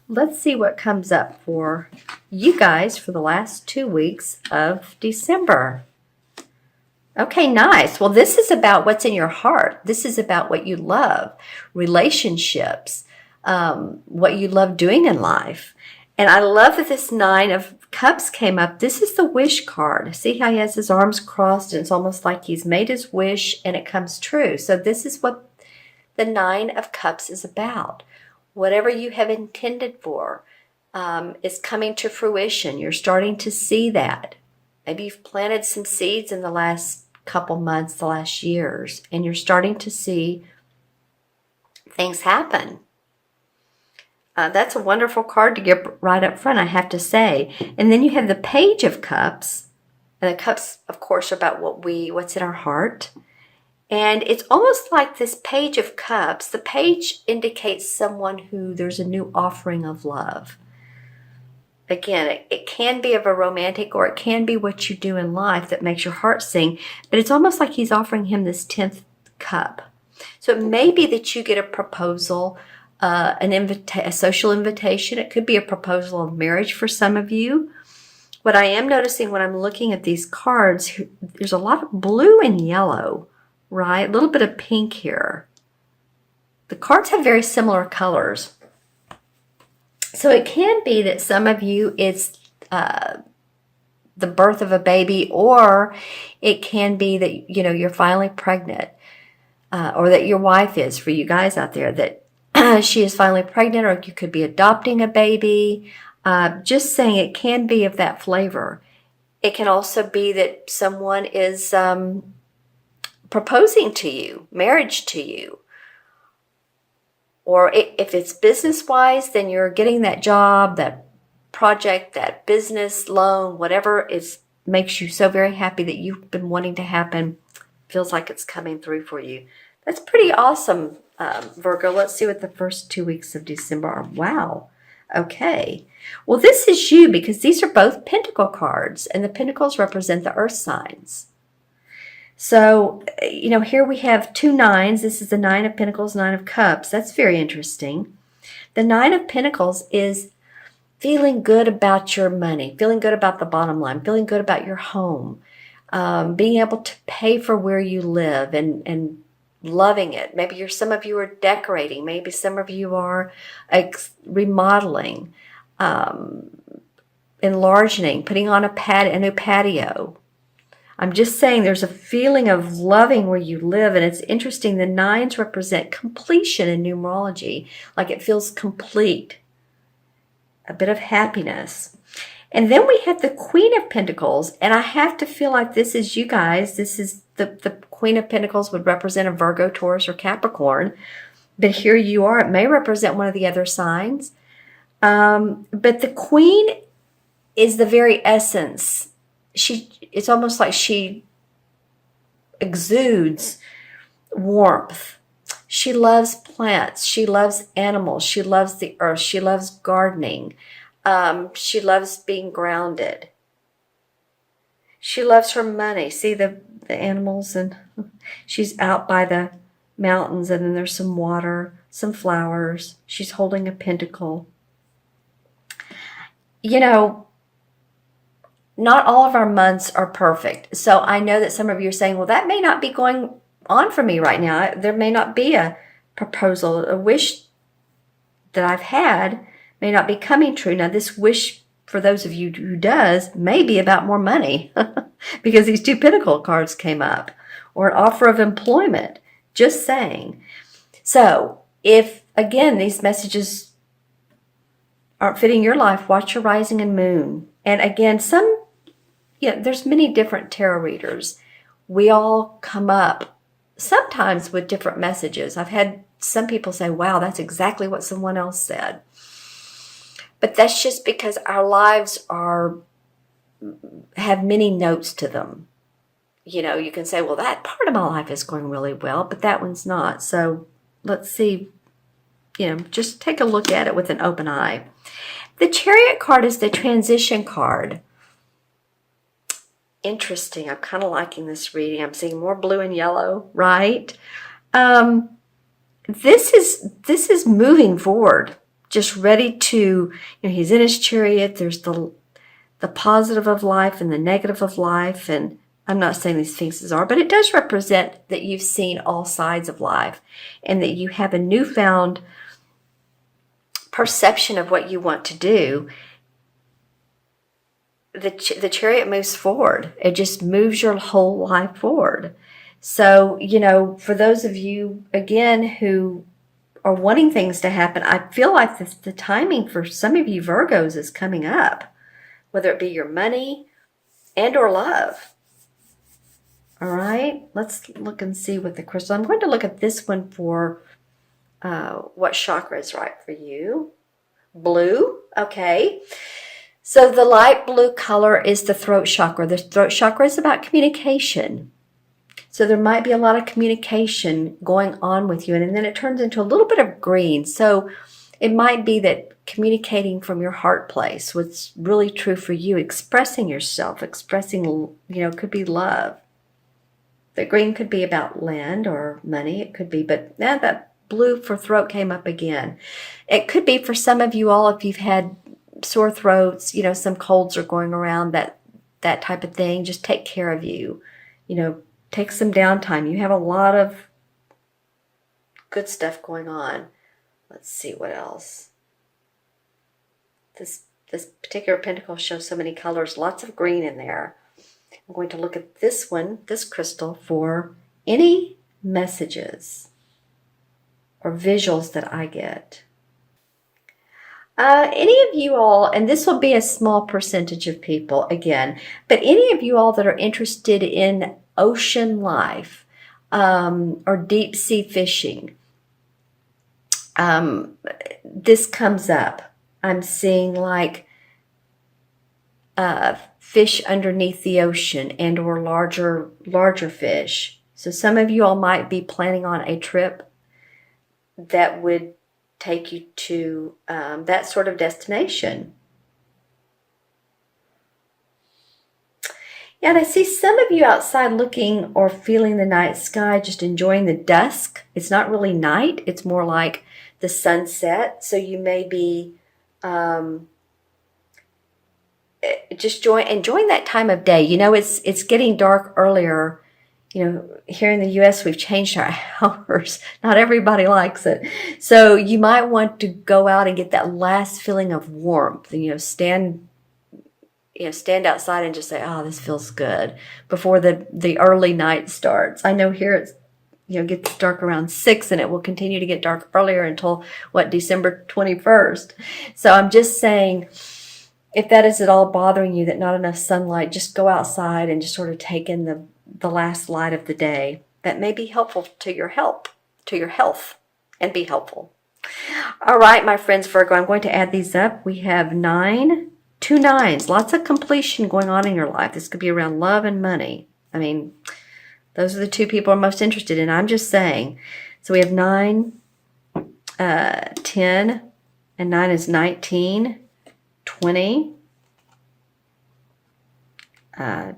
let's see what comes up for you guys for the last 2 weeks of December. Okay, nice. Well, this is about what's in your heart. This is about what you love, relationships, what you love doing in life. And I love that this 9 of Cups came up. This is the wish card. See how he has his arms crossed and it's almost like he's made his wish and it comes true. So this is what the 9 of Cups is about. Whatever you have intended for is coming to fruition. You're starting to see that. Maybe you've planted some seeds in the last couple months, the last years, and you're starting to see things happen. That's a wonderful card to get right up front, I have to say. And then you have the Page of Cups. And the cups, of course, are about what's in our heart. And it's almost like this Page of Cups. The page indicates someone who there's a new offering of love. Again, it can be of a romantic, or it can be what you do in life that makes your heart sing. But it's almost like he's offering him this 10th cup. So it may be that you get a proposal, a social invitation. It could be a proposal of marriage for some of you. What I am noticing when I'm looking at these cards, there's a lot of blue and yellow, right? A little bit of pink here. The cards have very similar colors. So it can be that some of you, it's the birth of a baby, or it can be that, you're finally pregnant, or that your wife is, for you guys out there, that she is finally pregnant, or you could be adopting a baby. Just saying, it can be of that flavor. It can also be that someone is proposing to you, marriage to you. Or if it's business-wise, then you're getting that job, that project, that business loan, whatever makes you so very happy that you've been wanting to happen, feels like it's coming through for you. That's pretty awesome, Virgo. Let's see what the first 2 weeks of December are. Wow. Okay. Well, this is you, because these are both Pentacle cards, and the Pentacles represent the Earth signs. So, here we have 2 9s. This is the 9 of Pentacles, 9 of Cups. That's very interesting. The 9 of Pentacles is feeling good about your money, feeling good about the bottom line, feeling good about your home, being able to pay for where you live and loving it. Maybe some of you are decorating. Maybe some of you are remodeling, enlarging, putting on a new patio. I'm just saying there's a feeling of loving where you live, and it's interesting. The 9s represent completion in numerology, like it feels complete, a bit of happiness. And then we have the Queen of Pentacles, and I have to feel like this is you guys. This is the Queen of Pentacles would represent a Virgo, Taurus, or Capricorn, but here you are. It may represent one of the other signs, but the Queen is the very essence. It's almost like she exudes warmth. She loves plants. She loves animals. She loves the earth. She loves gardening. She loves being grounded. She loves her money. See the animals, and she's out by the mountains, and then there's some water, some flowers. She's holding a pentacle. Not all of our months are perfect. So I know that some of you are saying, well, that may not be going on for me right now. There may not be a proposal. A wish that I've had may not be coming true. Now, this wish, for those of you who does, may be about more money because these 2 Pentacle cards came up, or an offer of employment. Just saying. So if, again, these messages aren't fitting your life, watch your rising and moon. And again, there's many different tarot readers. We all come up sometimes with different messages. I've had some people say, wow, that's exactly what someone else said. But that's just because our lives have many notes to them. You can say, well, that part of my life is going really well, but that one's not. So let's see, just take a look at it with an open eye. The Chariot card is the transition card. Interesting. I'm kind of liking this reading. I'm seeing more blue and yellow, right? This is moving forward. just ready to, he's in his chariot. There's the positive of life and the negative of life. And I'm not saying these things are, but it does represent that you've seen all sides of life and that you have a newfound perception of what you want to do. The chariot moves forward. It just moves your whole life forward. So, for those of you, again, who are wanting things to happen, I feel like the timing for some of you Virgos is coming up, whether it be your money and or love. All right, let's look and see what the crystal. I'm going to look at this one for what chakra is right for you. Blue, okay. So the light blue color is the throat chakra. The throat chakra is about communication. So there might be a lot of communication going on with you. And then it turns into a little bit of green. So it might be that communicating from your heart place, what's really true for you, expressing yourself, could be love. The green could be about land or money. It could be, but now that blue for throat came up again. It could be for some of you all, if you've had sore throats, some colds are going around, that type of thing. Just take care of you. Take some downtime. You have a lot of good stuff going on. Let's see what else. This particular pentacle shows so many colors, lots of green in there. I'm going to look at this one, this crystal, for any messages or visuals that I get. Any of you all, and this will be a small percentage of people again, but any of you all that are interested in ocean life or deep sea fishing, this comes up. I'm seeing like fish underneath the ocean and or larger fish. So some of you all might be planning on a trip that would take you to that sort of destination. Yeah, and I see some of you outside looking or feeling the night sky, just enjoying the dusk. It's not really night. It's more like the sunset. So you may be just enjoying that time of day. It's getting dark earlier. Here in the U.S., we've changed our hours. Not everybody likes it. So you might want to go out and get that last feeling of warmth. Stand outside and just say, oh, this feels good, before the early night starts. I know here it's, gets dark around 6, and it will continue to get dark earlier until, December 21st. So I'm just saying, if that is at all bothering you, that not enough sunlight, just go outside and just sort of take in the last light of the day. That may be helpful to your health, and be helpful. All right, my friends Virgo, I'm going to add these up. We have 2 9s, lots of completion going on in your life. This could be around love and money. I mean, those are the 2 people I'm most interested in. I'm just saying. So we have 9, 10, and 9 is 19, 20,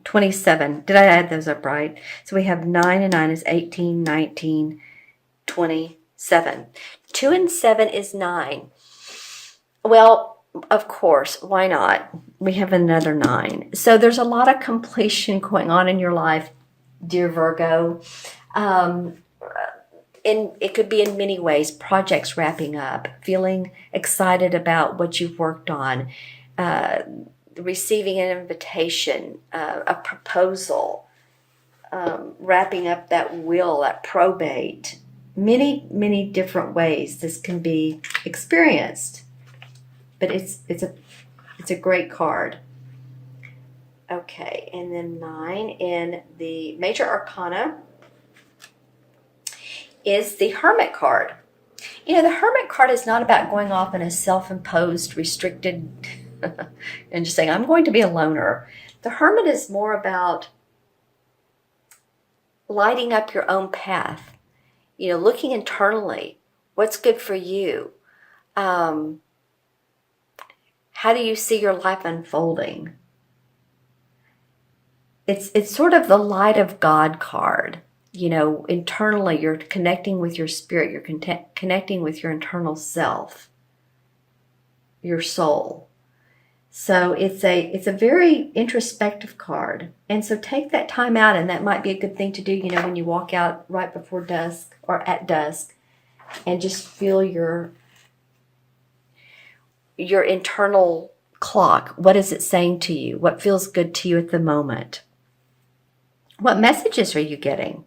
27. Did I add those up right? So we have 9 and 9 is 18, 19, 27. 2 and 7 is 9. Well, of course, why not? We have another 9. So there's a lot of completion going on in your life, dear Virgo. And it could be in many ways. Projects wrapping up, feeling excited about what you've worked on, receiving an invitation, a proposal, wrapping up that will, that probate. Many, many different ways this can be experienced. But it's a great card. Okay, and then 9 in the Major Arcana is the Hermit card. The Hermit card is not about going off in a self-imposed, restricted, and just saying, I'm going to be a loner. The Hermit is more about lighting up your own path, looking internally. What's good for you? How do you see your life unfolding? It's sort of the light of God card. Internally, you're connecting with your spirit. You're connecting with your internal self. your soul. So it's a very introspective card. And so take that time out, and that might be a good thing to do, you know, when you walk out right before dusk or at dusk, and just feel your internal clock. What is it saying to you? What feels good to you at the moment? What messages are you getting?